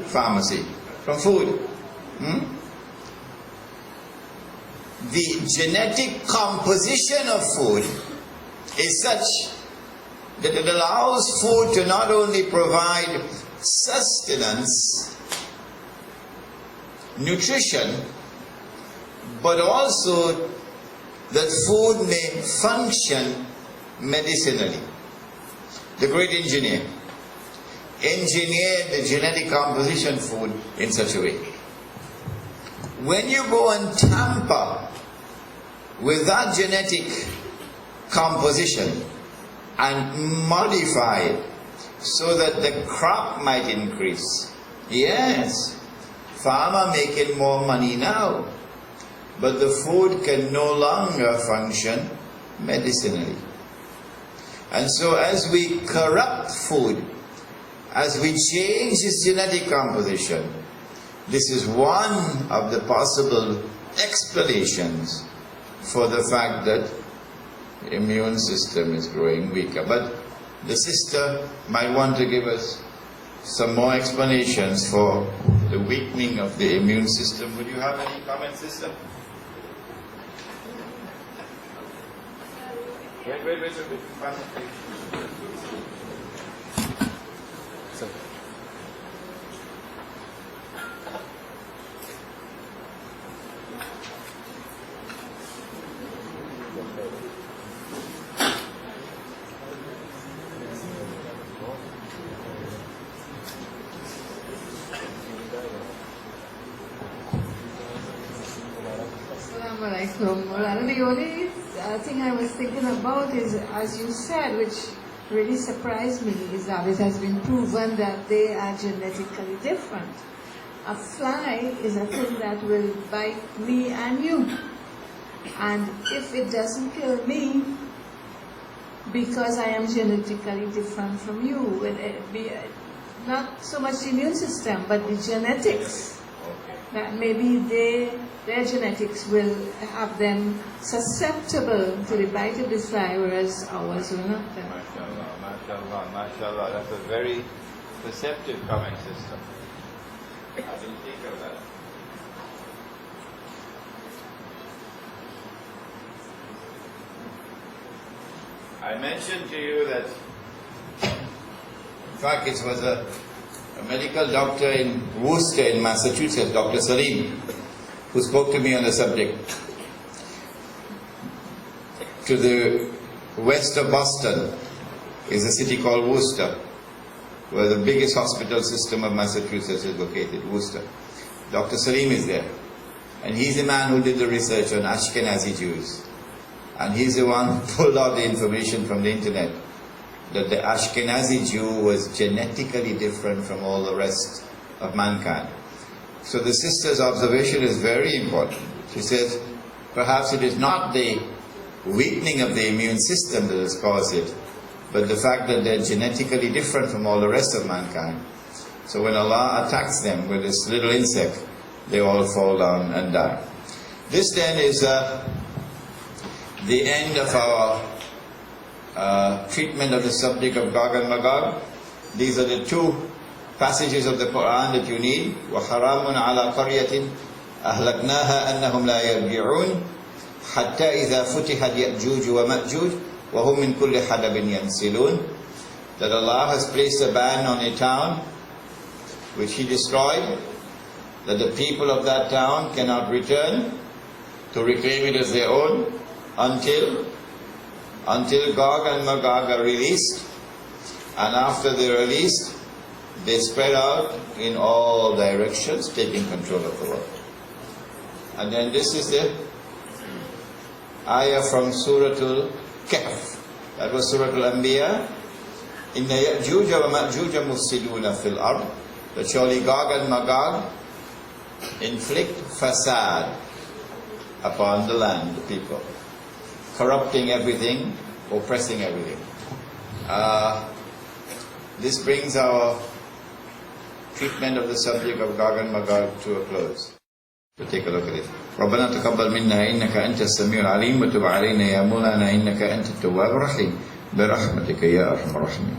pharmacy, from food. The genetic composition of food is such that it allows food to not only provide sustenance, nutrition, but also that food may function medicinally. The great engineer engineered the genetic composition of food in such a way. When you go and tamper with that genetic composition and modify it so that the crop might increase, yes, farmer making more money now, but the food can no longer function medicinally. And so as we corrupt food, as we change its genetic composition, this is one of the possible explanations for the fact that the immune system is growing weaker. But the sister might want to give us some more explanations for the weakening of the immune system. Would you have any comments, sister? Wait. Well, the only thing I was thinking about is, as you said, which really surprised me, is that it has been proven that they are genetically different. A fly is a thing that will bite me and you. And if it doesn't kill me, because I am genetically different from you, it be not so much the immune system, but the genetics. That maybe their genetics will have them susceptible to the bite of the fly, whereas ours will not. MashaAllah. That's a very perceptive comment system. I didn't think of that. I mentioned to you that, in fact, it was a medical doctor in Worcester in Massachusetts, Dr. Salim, who spoke to me on the subject. To the west of Boston is a city called Worcester, where the biggest hospital system of Massachusetts is located, Worcester. Dr. Salim is there. And he's the man who did the research on Ashkenazi Jews. And he's the one who pulled out the information from the internet that the Ashkenazi Jew was genetically different from all the rest of mankind. So the sister's observation is very important. She says, perhaps it is not the weakening of the immune system that has caused it, but the fact that they're genetically different from all the rest of mankind. So when Allah attacks them with this little insect, they all fall down and die. This then is the end of our treatment of the subject of Gog and Magog. These are the two passages of the Quran that you need. وَحَرَامٌ عَلَى قَرْيَةٍ أَهْلَكْنَاهَا أَنَّهُمْ لَا يَرْجِعُونَ حَتَّى إِذَا فُتِحَتْ يَأْجُوجُ وَمَأْجُوجُ وَهُمْ مِنْ كُلِّ حَدَبٍ يَنْسِلُونَ. That Allah has placed a ban on a town which He destroyed, that the people of that town cannot return to reclaim it as their own until Gog and Magog are released, and after they're released, they spread out in all directions, taking control of the world. And then this is the ayah from Surah Al-Kahf. That was Surah Al-Anbiya. إِنَّ يَأْجُوجَ وَمَأْجُوجَ مُفْسِدُونَ فِي الْأَرْضِ. That surely Gog and Magog inflict fasad upon the land, the people, corrupting everything, oppressing everything. This brings our treatment of the subject of Gog and Magog to a close. So take a look at it. ربنا تقبل منا إنك أنت السميع العليم وتب علينا يا مولانا إنك أنت التواب الرحيم برحمتك يا أرحم الراحمين.